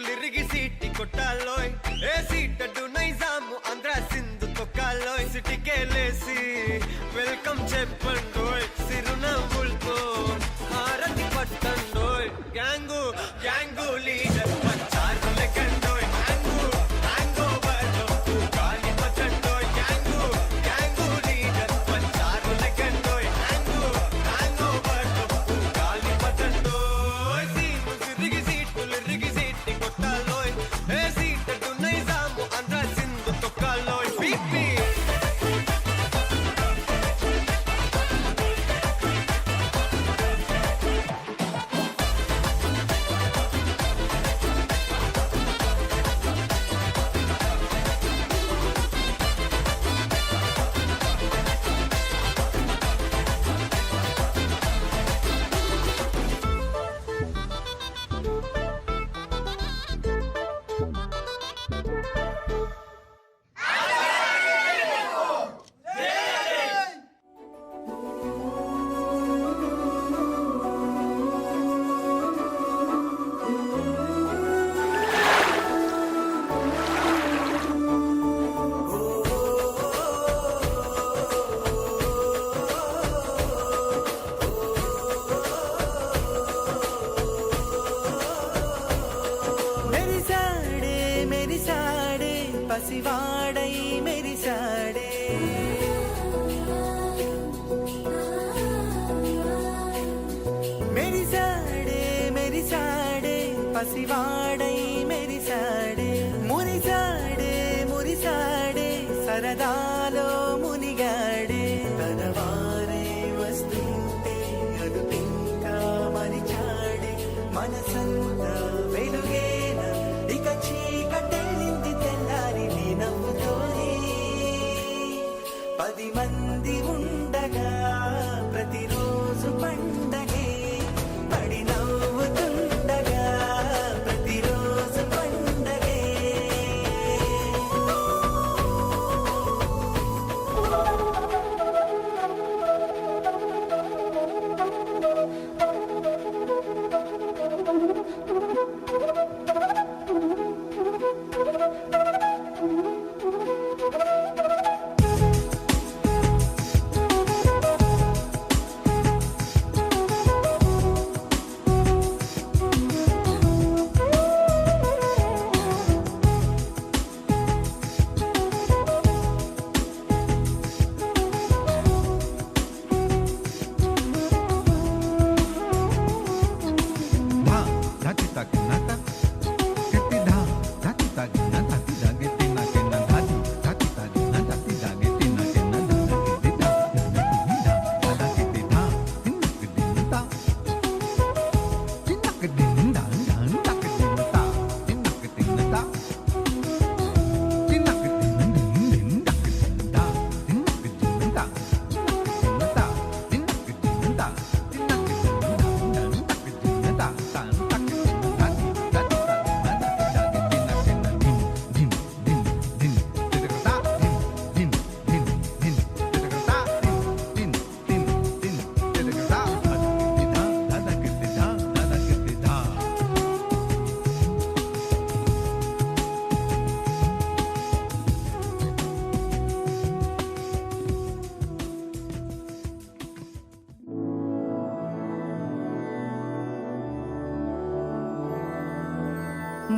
लिरिगी सीटी कोटालोय ए सीटडू नैजाम Andhra Sindhu तोकालोय city केलेसी welcome చెప్పండోయ్ సిరునవ్వులతో హారతి పట్టండోయ్ gang gang leader పంచారు లెక్కండోయ్ హ్యాంగు హ్యాంగ్ ఓవర్ గాలి పట్టండోయ్ గ్యాంగు గ్యాంగు లీడర్ పంచారు లెక్కండోయ్ హ్యాంగు హ్యాంగ్ ఓవర్ గాలి పట్టండోయ్ సీము సిరిగి సీటు లిరిగి సీటి కొట్టాలోయ్ ఏ సీటడు నైజాము ఆంధ్ర సింధు తొక్కాలోయ్ బీపీ పసివాడై మెరిసాడే మెరిసాడే మెరిసాడే పసివాడై మెరిసాడే మురిసాడే మురిసాడే సరదాలో మునిగాడే తన వారే వస్తుంటే అదుపింకా మరిచాడే మనసంతా వెలుగేన ఇక చీకటెళ్ళింది తెల్లారి నీ నవ్వుతోనే 10 మంది ఉండగా ప్రతిరోజు పండగే పడి నవ్వుతుండగా ప్రతిరోజు పండగే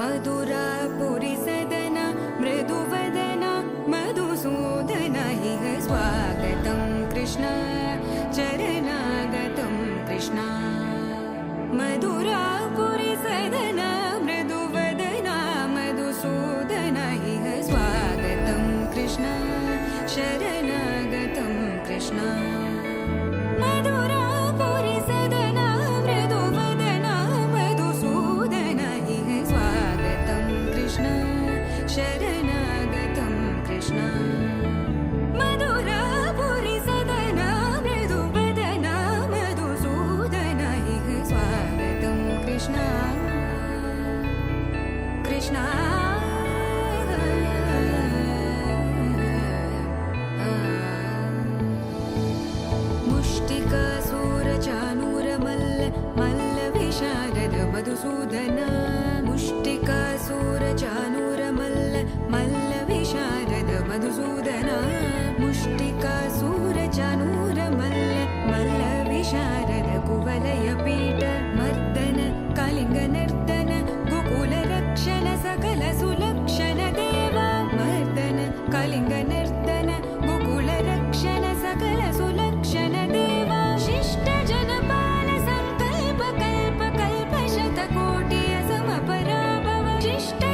मधुरापुरी सदन मृदुवदन मधुसूदन इह स्वागतं कृष्ण चरणागतं कृष्ण मधुरापुरी सदन मृदुवदन मधुसूदन इह स्वागतं कृष्ण शरणागतं कृष्ण मधुरापुरी सदन मृदुवदन मधुसूदन इह स्वागतं कृष्ण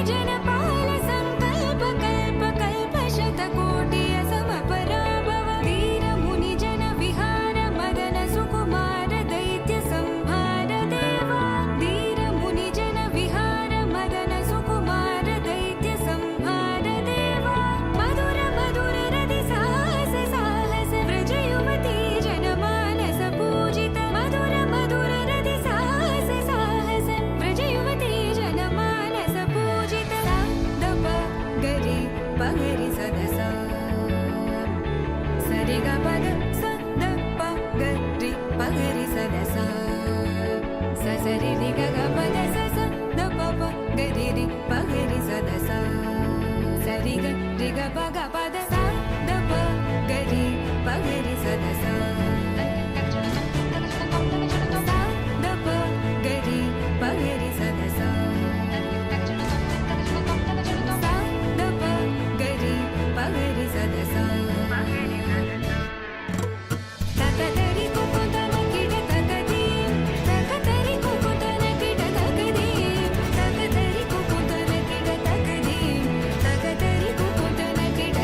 जनपाल संकल्प कल्प कल्प शतकोटि असमपराभव वीर मुनि जन विहार मदन सुकुमार दैत्य संहार देवा वीर मुनि जन विहार मदन सुकुमार दैत्य संहार देवा मधुर मधुर रति साहस साहस व्रज युवती जनमानस पूजित मधुर मधुर रति साहस साहस व्रज युवती जनमानस पूजित सा दप गरि पगरि सदसा सरि ग पद स द प गरि पगरि सदसा स सरि रि ग ग पद स स द प प गरि रि पगरि सदसा सरि ग रि ग प ग पद सा द प गरि पगरि सदसा सा द प गरि पगरि सदसा सा द प गरि पगरि सदसा तकतरि कुकुतन किट तकदीम तकतरि कुकुतन किट तकदीम तकतरि कुकुतन किट तकदीम तकतरि कुकुतन किट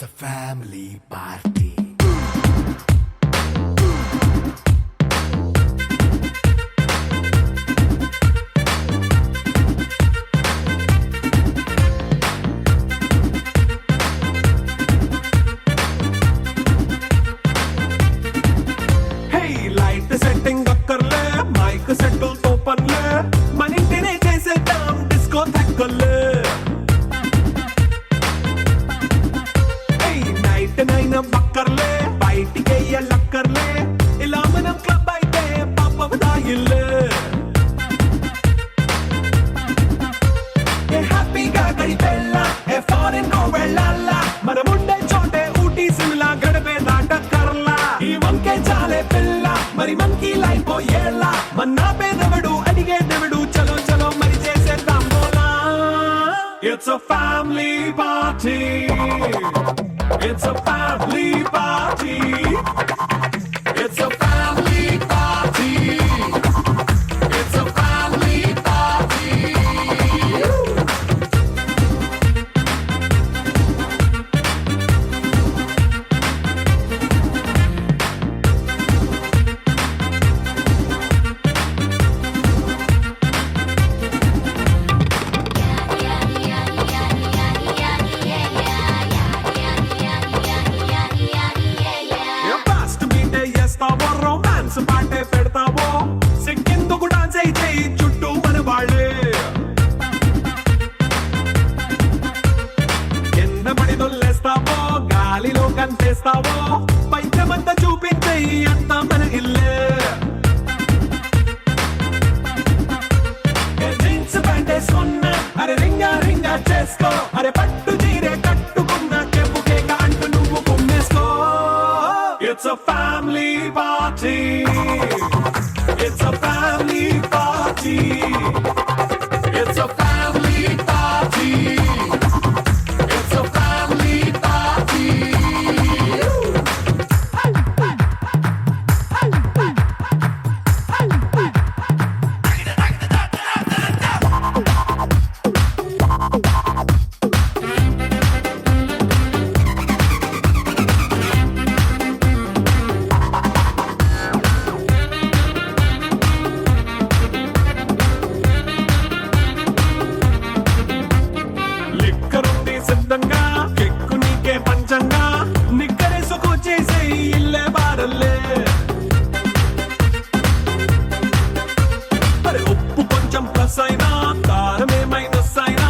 It's a family party. Hey, light setting అక్కర్లే మైక్ సెట్టుల్ తో పనులే మన ఇంటినే చేసేద్దాం డిస్కో థక్కర్లే నైట్ నైన్ బక్కర్లే బయటికి వెళ్ళక్కర్లే ఇలా మనం క్లబ్ అయితే పాపం దాయిల్లే ఏ హ్యాపీగా గడిపెళ్ళ ఏ ఫారెన్ కో వెళ్ళాల మనం ఉండే చోటే ఊటీ సిమ్లా గడిపే దాటక్కర్లా ఈ వంకే చాలే పిల్ల మరి మనకి లైఫ్ ఏళ్ళ మన్నా పేదవడు అడిగేదెవడు చలో చలో మరి చేసేద్దాం బోలా it's a family party. It's a family party. It's a family party. It's a family party. Fast beat చేస్తావో రొమాన్స్ పాటే పెడతావో సిక్కిందుకు డాన్స్ అయితే చుట్టూ మన వాళ్ళే కింద పడి దొల్లేస్తావో గాలిలో కనిపిస్తావో పైచమంతా చూపించే అంతా మన ఇల్లే జీన్స్ ప్యాంట్ వేసుకున్నా అరే రింగా రింగా చేసుకో అరే పట్టు చీరే కట్టుకున్న కెప్పు కేక అంటూ నువ్వు కుమ్మేసుకో It's a family party. It's a family party. It's a family party. It's a family party. లిక్కరుంది సిద్ధంగా కెక్కు నీకే పంచంగా నిక్కరేసుకు చేసే ఇల్లే బారల్లే అరే ఉప్పు కొంచెం ప్లస్ అయినా కారమే మైనస్ అయినా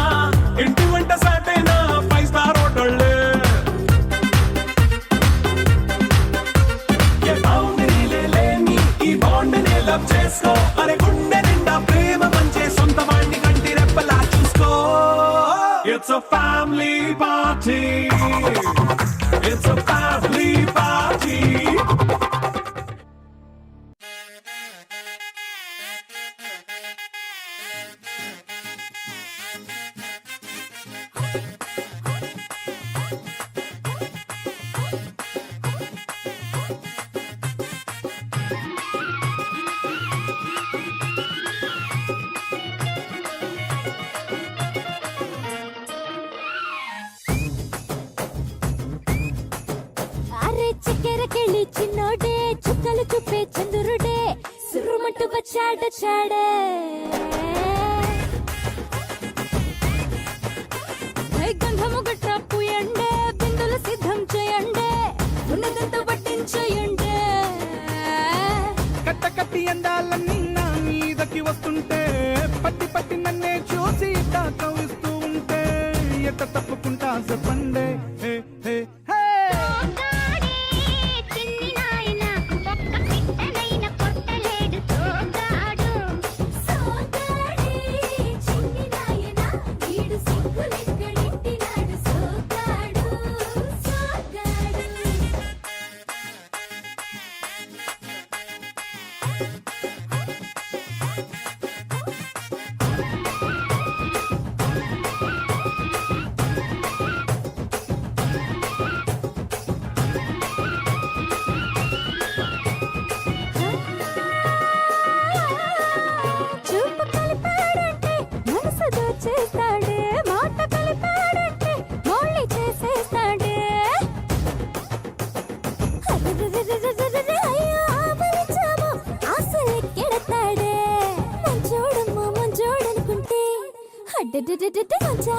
ఇంటి వంట సాటైనా 5 స్టార్ హోటళ్ళే ఏ బౌండరీలే లేని ఈ బాండ్నే లవ్ చేసుకో అరే గుండె నిండా ప్రేమ పంచే సొంత వాణ్ణి కంటి రెప్పలా చూసుకో It's a family party. It's a family party. అరే చక్కెర కెళ్ళి చిన్నోడే చుక్కలు చూపే చంద్రుడే సురుమంటూ వచ్చాడే గంధము గట్ర పూయండే బిందులు సిద్ధం చేయండే ఉన్నదంతా వడ్డించేయండే కట్ట కట్టి అందాలన్నీ నా మీదకి వస్తుంటే పట్టి పట్టి నన్నే చూసి కవిస్తూ ఉంటే ఎట్ట తప్పుకుంటా చెప్పండే హే హే హే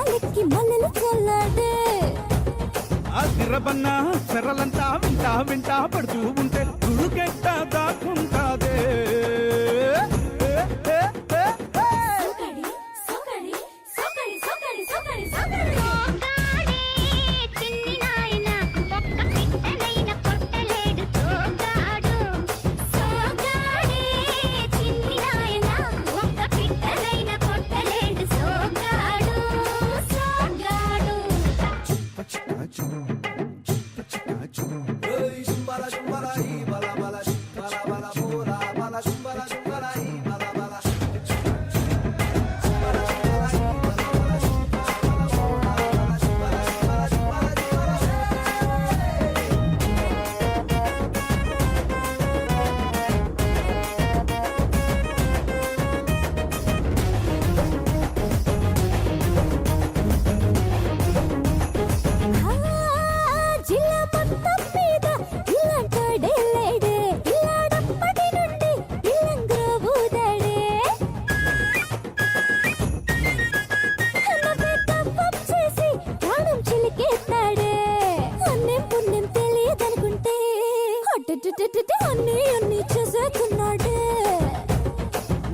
మంచాలెక్కి మల్లెలు చల్లాడే ఆ తిరబన్న చెర్రలంతా వింటా వింటా పడుతూ ఉంటే తుడుకెట్ట దాక్కుంటాదే సోకడి సోకడి సోకడి సోకడి సోకడి సోకడి చిన్ని నాయన ఒక్క పిట్టనైన కొట్టలేడు సోగాడు సోగాడి చిన్ని నాయన ఒక్క పిట్టనైన కొట్టలేడు సోగాడు సోగాడు జిల్లా మొత్తం మీద ఇలాంటోడే లేడే ఇలాడప్పటి నుండి ఇల్లంగా ఊదాడే చేసి ప్రాణం చిలికేస్తాడే అన్నేం పుణ్యం తెలియదనుకుంటే అన్ని అన్ని చేసేస్తున్నాడే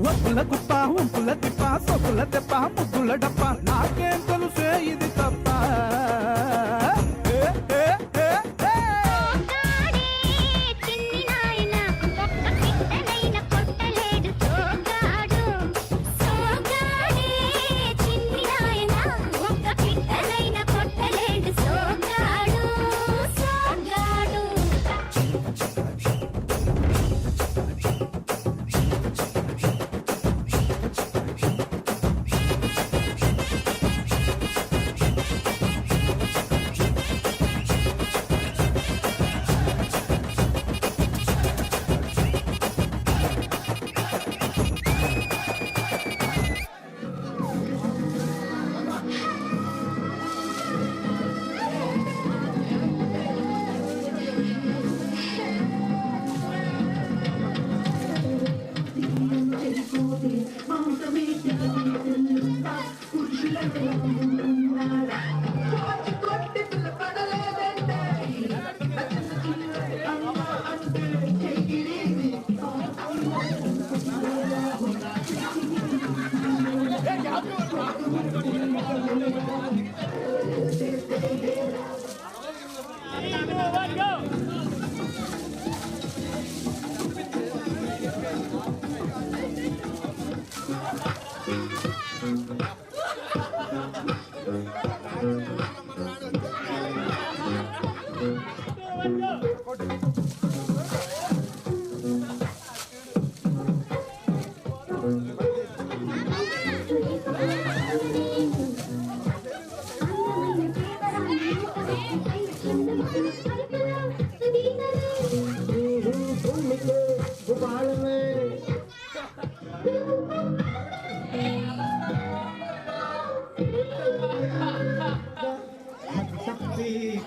ఒప్పుల కుప్ప ఉంపుల తిప్ప సొప్పుల తెప్ప ముద్దుల డప్ప నాకేం తెలుసే ఇది తప్ప ఏ, ఏ, ఏ, ఏ. సోగాడి చిన్ని నాయన ఒక్క పిట్టనైన కొట్టలేడు సోగాడు సోగాడి చిన్ని నాయన ఒక్క పిట్టనైన కొట్టలేడు సోగాడు సోగాడు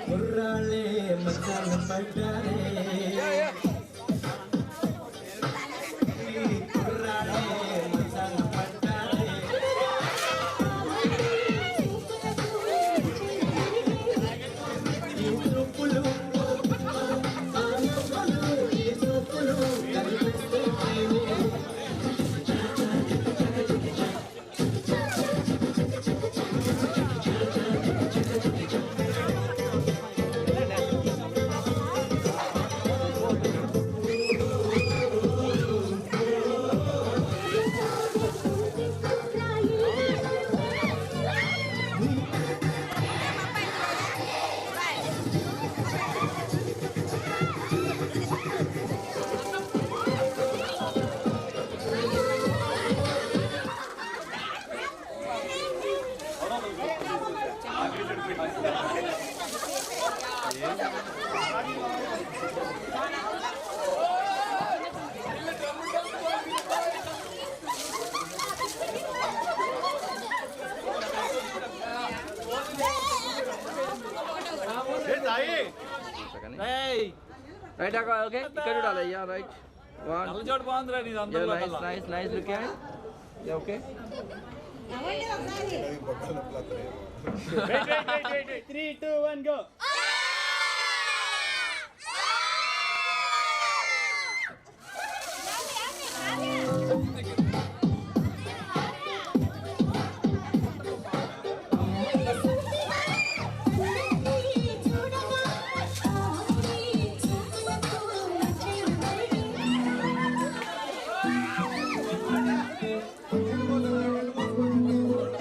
కుర్రాళ్ళే మచ్చాలు పడ్డారే కుర్రాళ్ళే మచ్చాలు పడ్డారే ఈ చూపులు ఈ చూపులు కనిపిస్తే రైట్ ఓకే ఇక్కడ చూడాలి యా రైట్ వన్ చోటు బాగుందిరా నీది nice nice nice look okay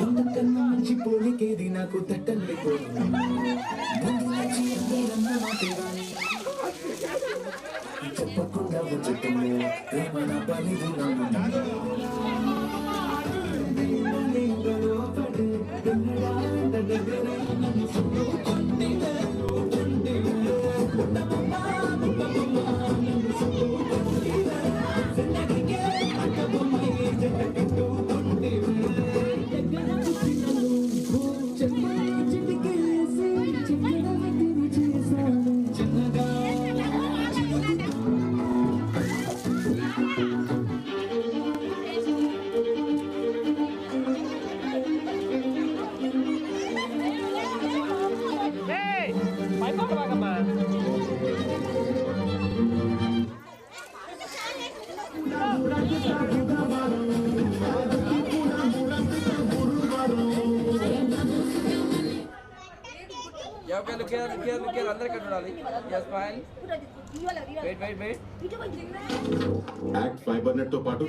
ఇంతకన్నా మంచి పోలికేది నాకు తట్టండి చెప్పకుండా వచ్చుతుంది ప్రేమ నా పనిది Okay, look here, అందరు ఇక్కడ చూడాలి. Yes, smile. Wait. ACT fiber net తో పాటు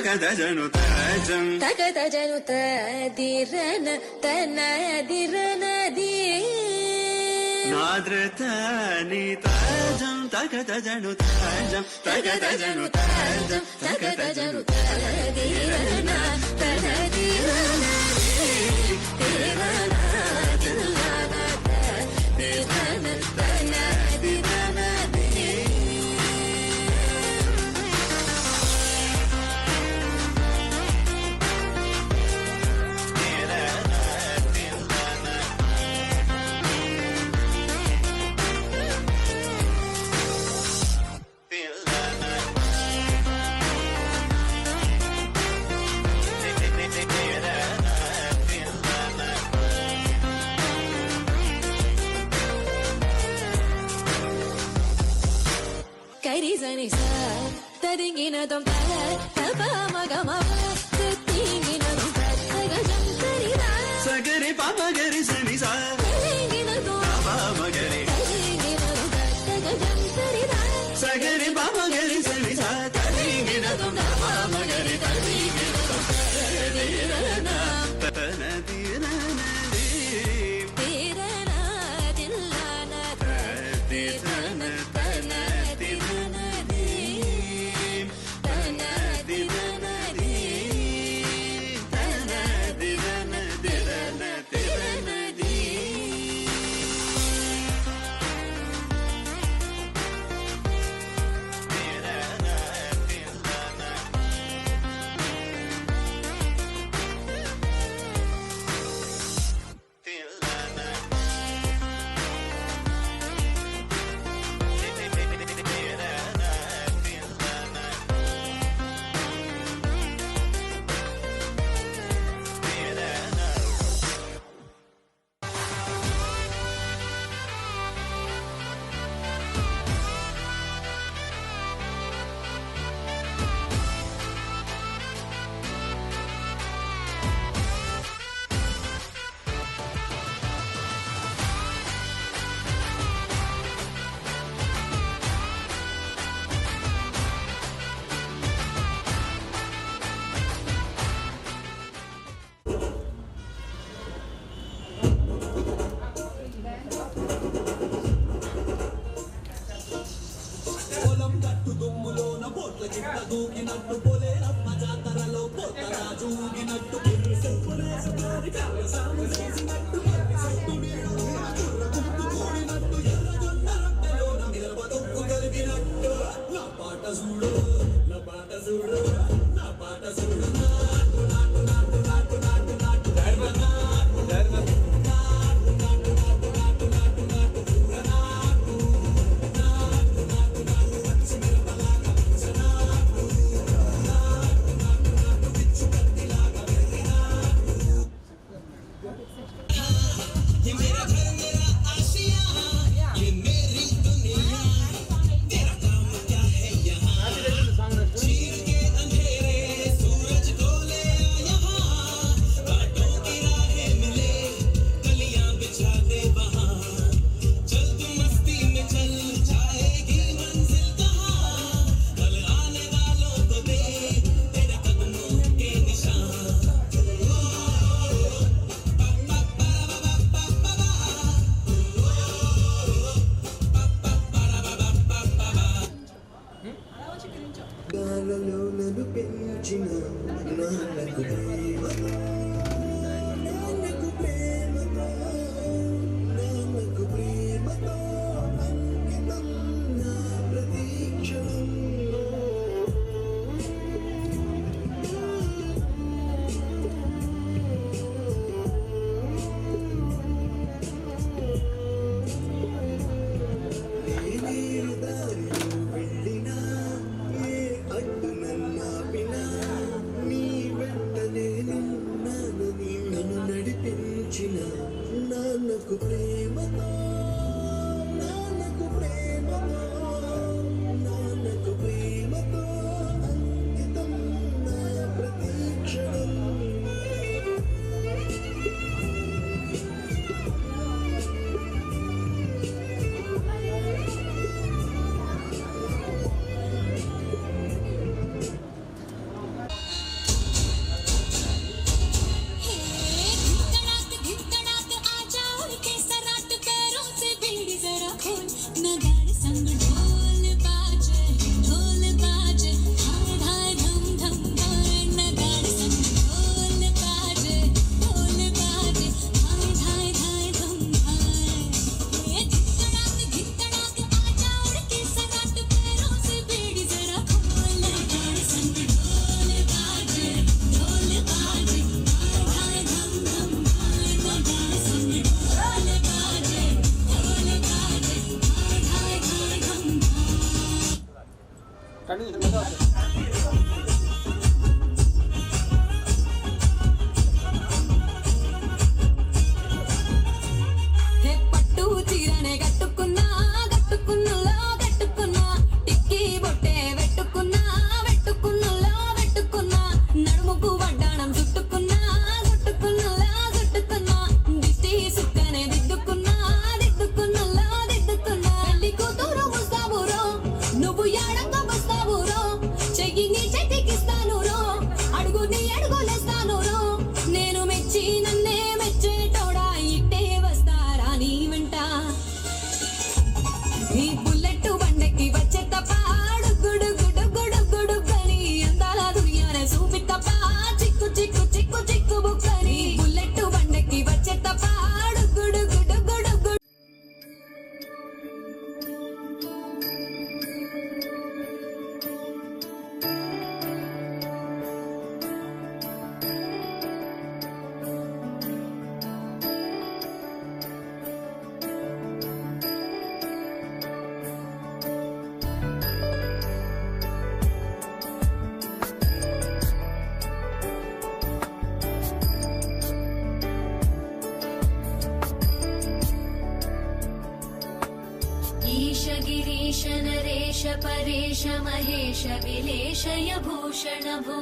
తగదజను తాజం తగదజను తదిరన తనదిరనది నాద్రత నీ తాజం తగదజను తాజం తగదజను తాజం తగదజను తదిరన తనదిరనది తిరన తిరన తిరన తనదిరనది సని స తరింగినదం తల తప మగమ తింగినదం తగజం తరిదా సగరి పాపగరి సని సా తరింగినదం మగరి తరింగినదం తగజం తరిదా సగరి పాపగరి సని సా తరింగినదం మగరి తరింగినదం తనది ననది తీరనా దిల్లానా తన తనది ననది తనది ననది తనది ననది ననది ననది గాలలో నన్ను పెంచిన నాన్నకు ప్రేమతో నాన్నకు ప్రేమతో నాన్నకు ప్రేమతో అంకితం నా ప్రతీక్షణం నేనేరు దారిలో వెళ్ళినా ఏ అడ్డు నన్నాపినా నీ వెంట నేనున్నానని నన్ను నడిపించిన నాన్నకు ప్రేమతో నాన్నకు ప్రేమతో నాన్నకు ప్రేమతో అంకితం నా ప్రతీక్షణం धड़क धड़क आजा उड़ के सराट पैरों से बीड़ी जरा खोल नगाड़े संग ढोल बाजे हाय हाय धम धम हाय नगाड़े संग ढोल बाजे हाय हाय हाय धम हाय धड़क आजा उड़ के सराट पैरों से बीड़ी जरा खोल नगाड़े संग ढोल बाजे हाय धम धम हाय नगाड़े संग ढोल बाजे हाय हाय धम హే పట్టు చీరనే గట్టుకున్నా టిక్కీ బొట్టు गिरीश गिरीश नरेश परेश महेश विलेशय भूषण भो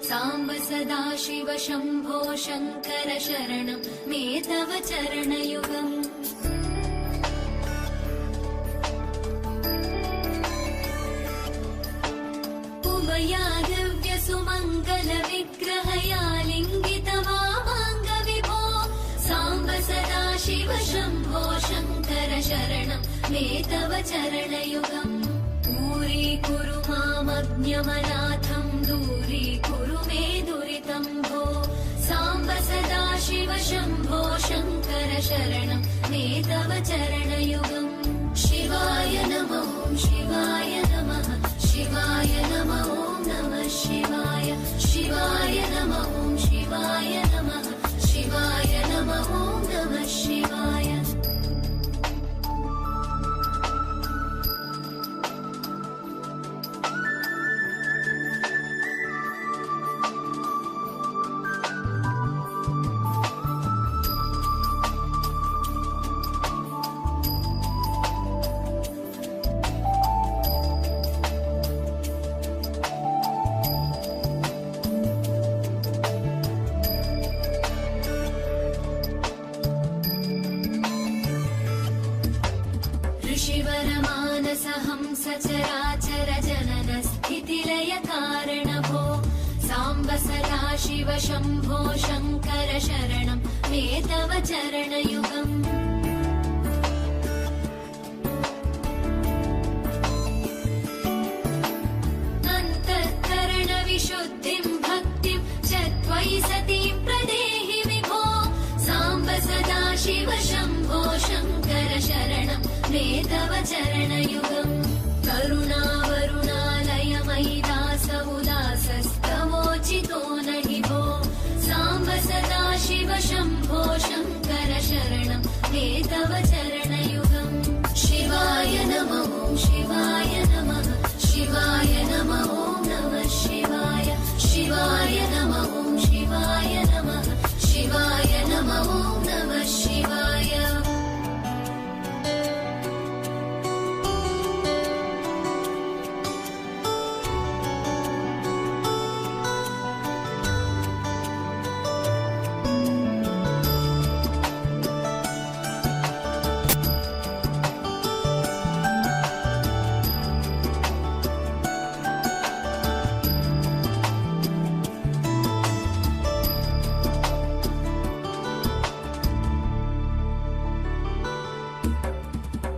साम्ब सदा शिव शम्भो शङ्कर शरणं मे तव चरणयुगम् उमया दिव्य सुमङ्गल विग्रहया लिङ्गित वामाङ्ग विभो साम्ब सदा शिव शम्भो शङ्कर शरणं मे तव चरणयुगम् दूरीकुरु मामज्ञमनाथं दूरीकुरु मे दुरितं भो साम्ब सदा शिव शम्भो शङ्कर शरणं मे तव चरणयुगम् शिवाय नमः शिवाय नमः शिवाय नमः नमः शिवाय शिवाय नमः शिवाय नमः शिवाय नमः नमः शिवाय ऋषिवरमानसहंस चराचर जनन स्थितिलय कारण भो साम्ब सदा शिव शम्भो शङ्कर शरणं मे तव चरणयुगम् अन्तःकरण विशुद्धिं भक्तिं च त्वयि सतीं प्रदेहि विभो साम्ब सदा शिव शम्भो शङ्कर शरणं मे तव चरणयुगम् करुणावरुणालयमयि दास उदासस्तवोचितो न हि भो साम्ब सदा शिव शम्भो शङ्कर शरणं मे तव चरणयुगम् शिवाय नमः शिवाय नमः शिवाय नमः नमः शिवाय शिवाय नमः शिवाय नमः शिवाय नमः नमः शिवाय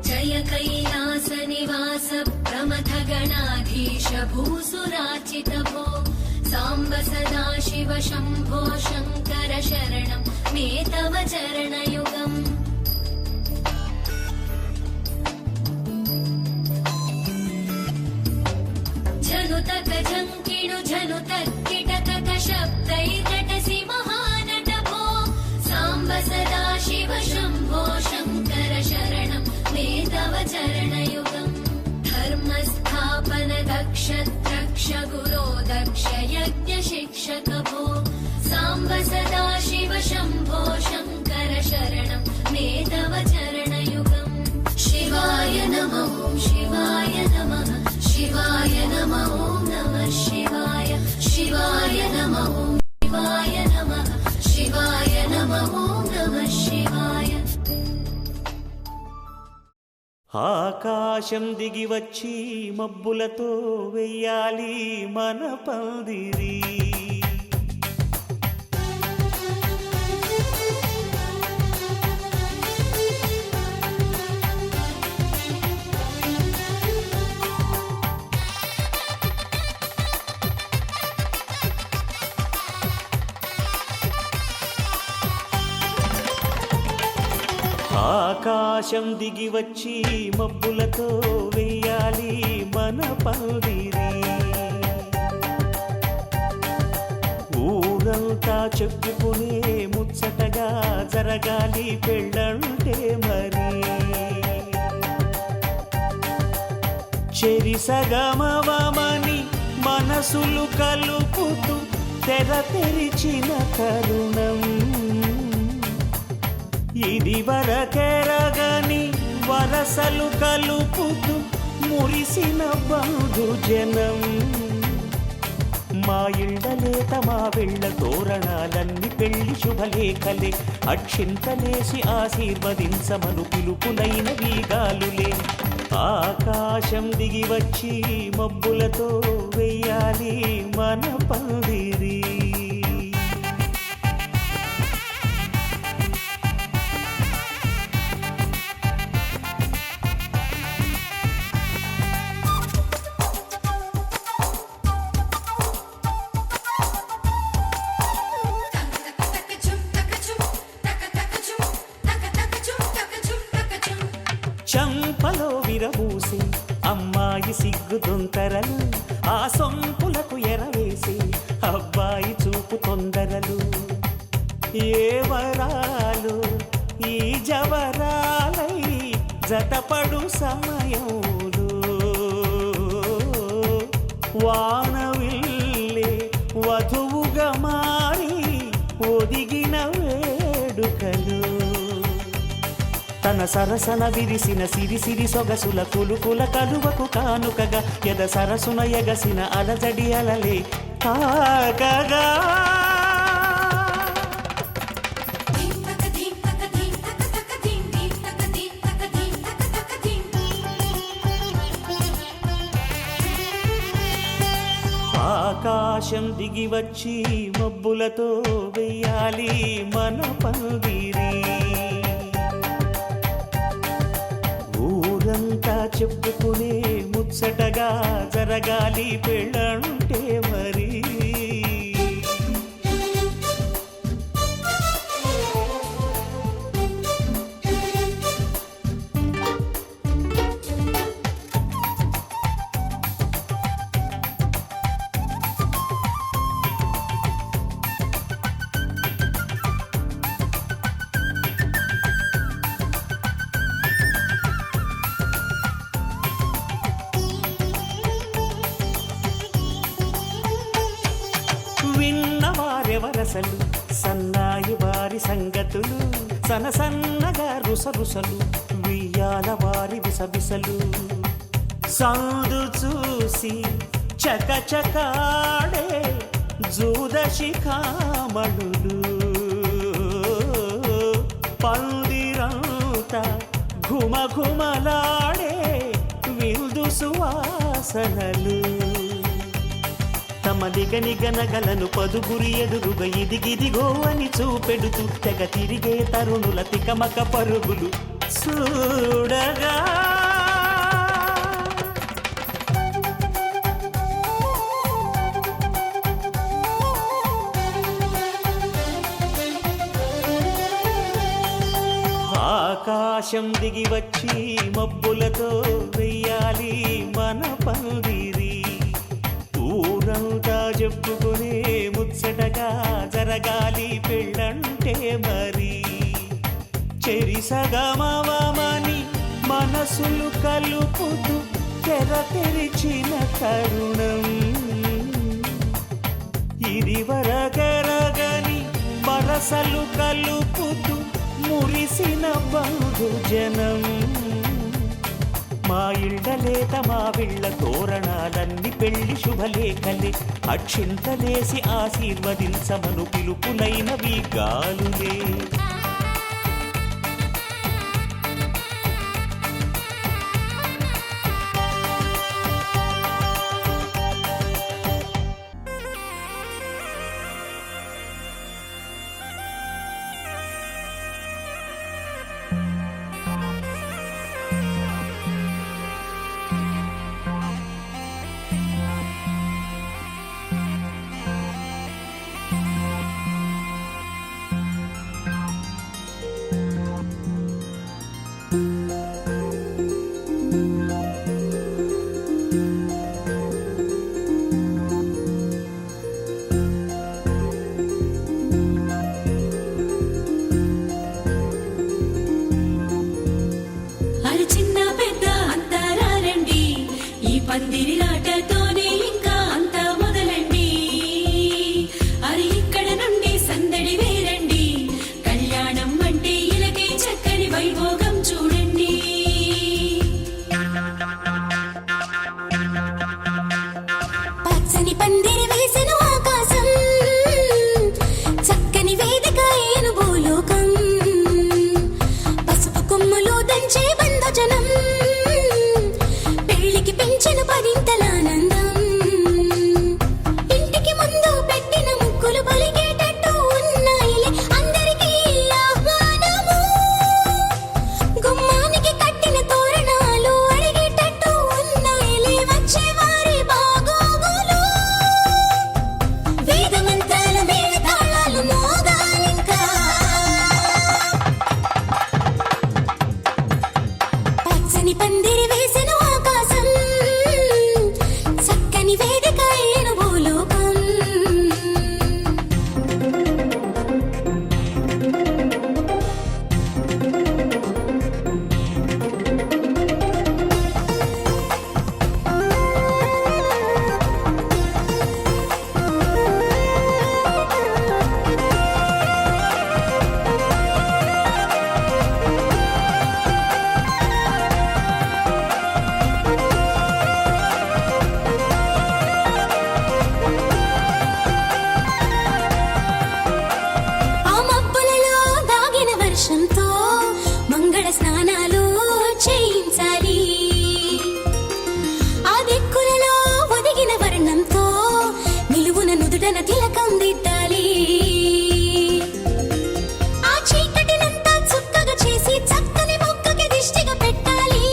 जय कैलास निवास प्रमथ गणाधीश भूसुराचित भो साम्ब सदा शिव शम्भो शङ्कर शरणं मे तव चरणयुगम् झनुतक झङ्किणु झनुतक किटकट शब्दैर्नटसि महानट भो साम्ब सदा शिव शम्भो शङ्कर शरणं मे तव चरणयुगम् धर्मस्थापन दक्ष द्रक्ष गुरो दक्ष यज्ञ शिक्षक भो साम्ब सदा शिव शम्भो शङ्कर शरणं मे तव चरणयुगम् शिवाय नमः शिवाय नमः शिवाय नमः नमः शिवाय शिवाय नमः शिवाय नमः शिवाय नमः नमः शिवाय ఆకాశం దిగి వచ్చి మబ్బులతో వెయ్యాలి మన పందిరి ఆకాశం దిగి వచ్చి మబ్బులతో వెయ్యాలి మన పందిరి ఊరంతా చెప్పుకునే ముచ్చటగా జరగాలి పెళ్ళంటే మరి చెరిసగమవమని మనసులు కలుపుతూ తెర తెరిచిన తరుణం ఇది వరకెరగని వరసలు కలుపుతూ మురిసిన బంధు జనం. మా ఇళ్ళలేత మా వెళ్ళ తోరణాలన్నీ పెళ్లి శుభలేఖలే, అక్షింతలేసి ఆశీర్వదించమను పిలుపునైన వీగాలులే. ఆకాశం దిగి వచ్చి మబ్బులతో వెయ్యాలి మన పందిరి. చంపలో విరబూసి అమ్మాయి సిగ్గు దొంతరలు, ఆ సొంపులకు ఎరవేసి అబ్బాయి చూపు తొందరలు. ఏ వరాలు ఈ జవరాలై జతపడు సమయంలో, వానవిల్లే వధువుగా మారి ఒదిగిన వేడుకలు. తన సరసన విరిసిన సిరిసిరి సొగసుల కులుకుల కలువకు కానుకగా, ఎద సరసున ఎగసిన అలజడి అలలే తాకగా. ఆకాశం దిగి వచ్చి మబ్బులతో వెయ్యాలి మన పందిరి. ఊరంతా చెప్పుకునే ముచ్చటగా జరగాలి పెళ్ళంటే మరి. విన్నవారెవరసలు సన్నాయి వారి సంగతులు, సనసన్నగా రుసరుసలు వియ్యాల వారి విసబిసలు. సందు చూసి చకచకాడే జూదశిఖామణులు, పందిరంతా ఘుమఘుమలాడే విందు సువాసనలు. తమ నిగనిగనగలను పదుగురి ఎదురుగా ఇదిగిదిగో అని చూపెడుతూ తెగ తిరిగే తరుణుల తికమక పరుగులు చూడగా. ఆకాశం దిగి వచ్చి మబ్బులతో వెయ్యాలి మన పందిరి. ఊరంతా చెప్పుకునే ముచ్చటగా జరగాలి పెళ్ళంటే మరి. చెరిసగమవమని మనసులు కలుపుతూ తెర తెరిచిన తరుణం, ఇది వరకెరగని వరసలు కలుపుతూ మురిసిన బంధు జనం. మా ఇళ్ళలేత మా విళ్ళ తోరణాలన్నీ పెళ్లి శుభలేఖలే, అక్షింతలేసి ఆశీర్వదించమను పిలుపునైనవి గాలులే. పందిరిలాటతోనే ఇంకా అంతా మొదలండి. అరి ఇక్కడ నుండి సందడి వేరండి, కళ్యాణం అంటే ఇలకే చక్కని వైభోగం చూడండి. పచ్చని పందిరి వేసెను ఆకాశం చక్కని వేదిక అయ్యెను భూలోకం ఆ మబ్బులలో దాగిన వర్షంతో మంగళ స్నానాలు చేయించాలి ఆ దిక్కులలో ఒదిగిన వర్ణంతో నిలువున నుదుటన తిలకం దిద్దాలి ఆ చీకటినంతా చుక్కగా చేసి చక్కని మొక్కకి దిష్టిగా పెట్టాలి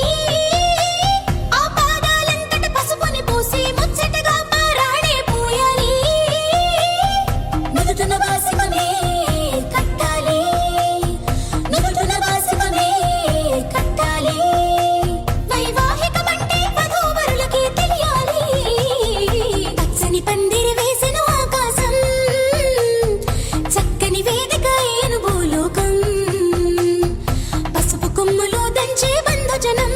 ఆ పాదాలంతట పసుపుని పూసి ముచ్చటగా పారాడే పూయాలి నుదుటన వాసికమే కట్టాలి నుదుటన వాసికమే కట్టాలి వైవాహికమంటే వధూవరులకి తెలియాలి పచ్చని పందిరి వేసెను ఆకాశం చక్కని వేదిక అయ్యెను భూలోకం పసుపు కొమ్ములు దంచే బంధుజనం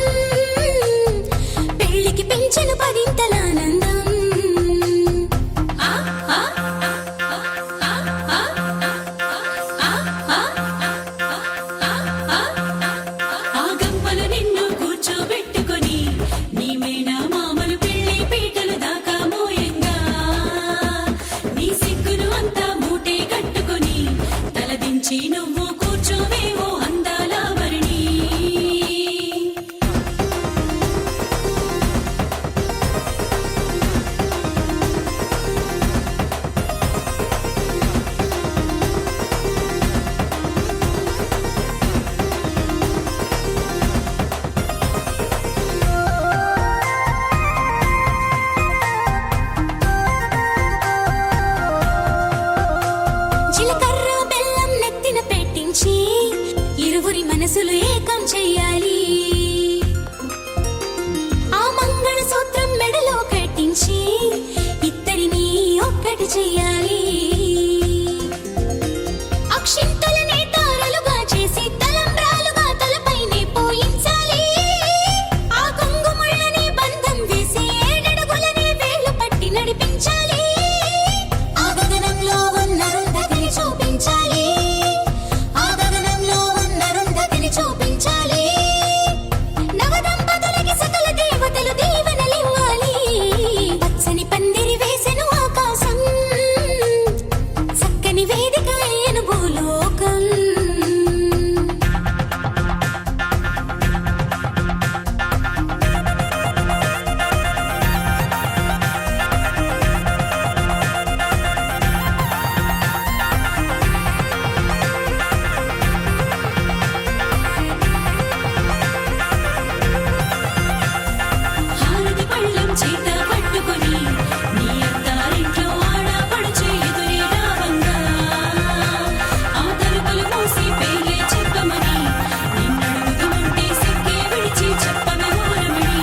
పెళ్లికి పెంచెను పదింతల ఆనందం ఆ గంపలు నిన్ను కూర్చోబెట్టుకొని నీ మేనా మామలు పెళ్లి పీటలు దాకా మోయంగా నీ సిగ్గును అంతా మూటే కట్టుకొని తలదించి నువ్వు కూర్చోవేవో అందాల వరిణి జీలకర్ర బెల్లం నెత్తిన పెట్టించి ఇరువురి మనసులు ఏకం చెయ్యాలి ఆ మంగళ సూత్రం మెడలో కట్టించి ఇద్దరిని ఒక్కటి చెయ్యాలి అక్షింతలనే తారలుగా చేసి తలంబ్రాలుగా తలపైనే పోయించాలి ఆ కొంగుముళ్ళని బంధం వేసి ఏడడుగులని వేలు పట్టి నడిపించాలి ఆ గగనంలో ఉన్న రుంధతిని చూపించాలి ఆ గగనంలో ఉన్న రుంధతిని చూపించాలి నవదంపతులకి సకల దేవతలు దీవెనలివ్వాలి పచ్చని పందిరి వేసెను ఆకాశం చక్కని వేదిక అయ్యెను భూలోకం హారతి పళ్ళం చేత పట్టుకొని నీ అత్తారింట్లో ఆడపడుచు ఎదురే రావంగా ఆ తలుపులు మూసి పేర్లే చెప్పమని నిన్నడుగుతుంటే సిగ్గే విడిచి చెప్పవే ఓరమణి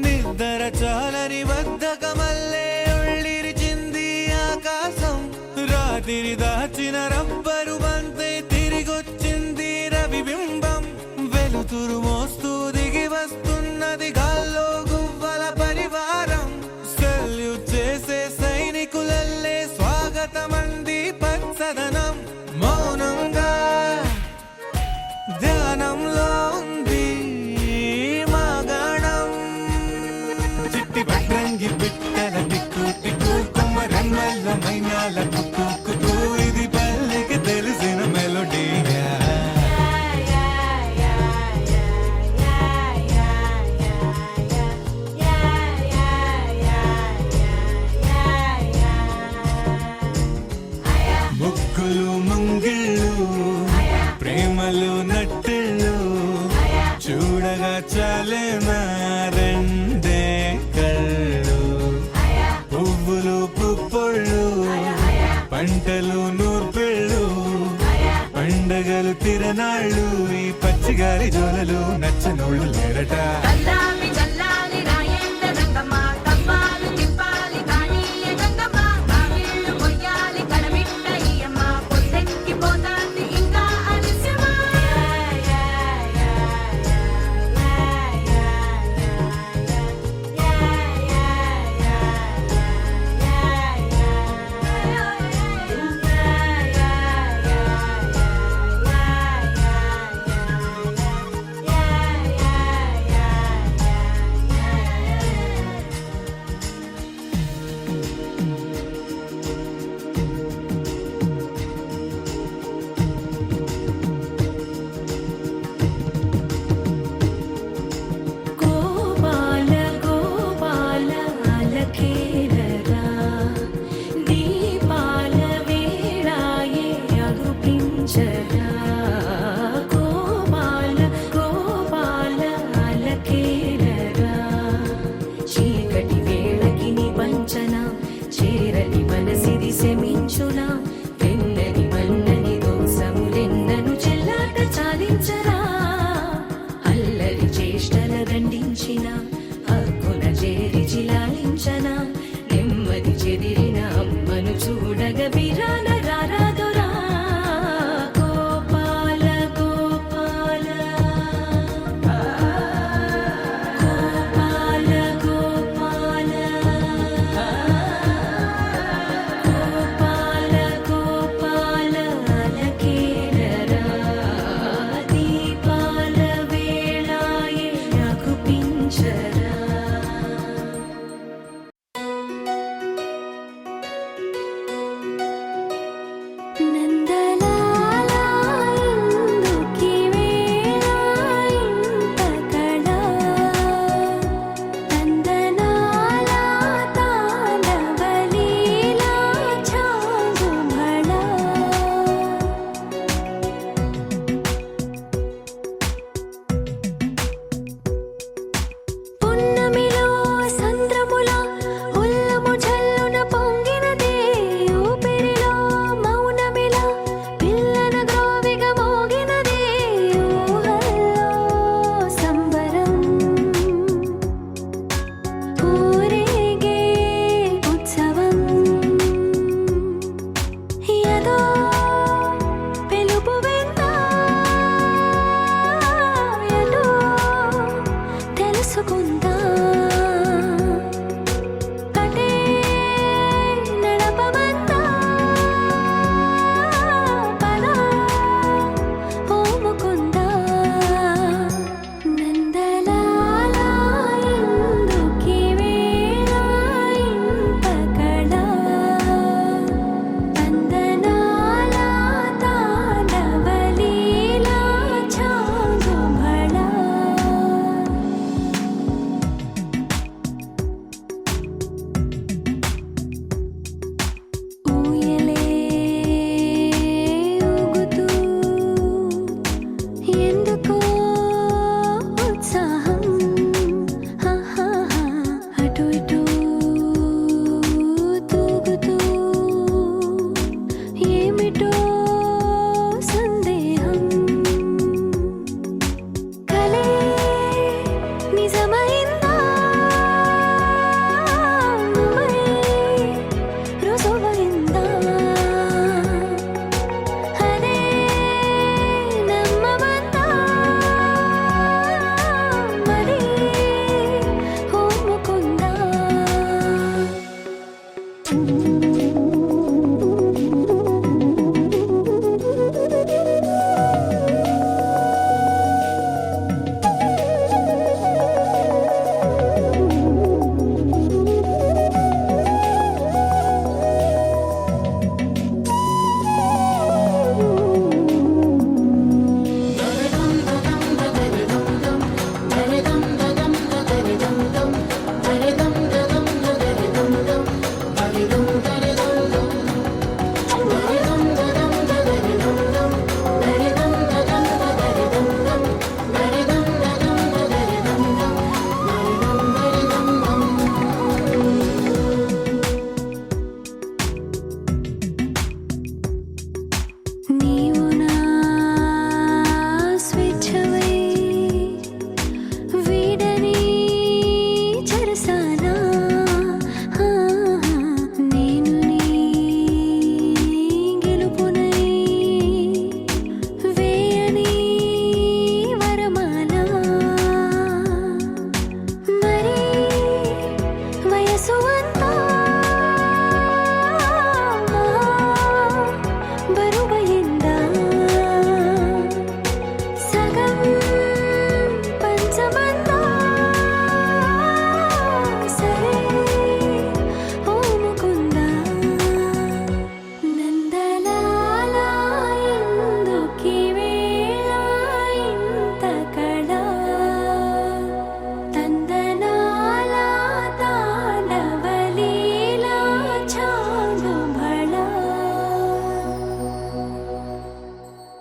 నిద్ర చాలని బద్ధకమల్లే ఒళ్ళిరిచింది ఆకాశం రాత్రి దాచిన రబ్బరు బంతే తిరిగొచ్చింది రవిబింబం వెలుతురు మోస్తూ దిగి వస్తున్నది గాల్లో గువ్వల పరివారం సెల్యూట్ చేసే సైనికులల్లే స్వాగతమంది పచ్చదనం మౌనంగా ధ్యానంలో ఉంది మగణం చిట్టి భద్రంగి పిట్టల టిక్కు టిక్కు కొమ్మరమ్మల మైనాల కుక్కు కుక్కు ఇది పల్లెకి తెలిసిన మెలోడీగా ముగ్గులు ముంగిళ్ళు ప్రేమలు నట్టిళ్ళు చూ చూడగా చాలేనా రెండే కళ్ళు పువ్వులు పుప్పొళ్ళు పంటలు నూర్పెళ్ళు పండగలు తిరనాళ్ళు ఈ పచ్చిగారి జోలలు నచ్చనోళ్ళు లేరట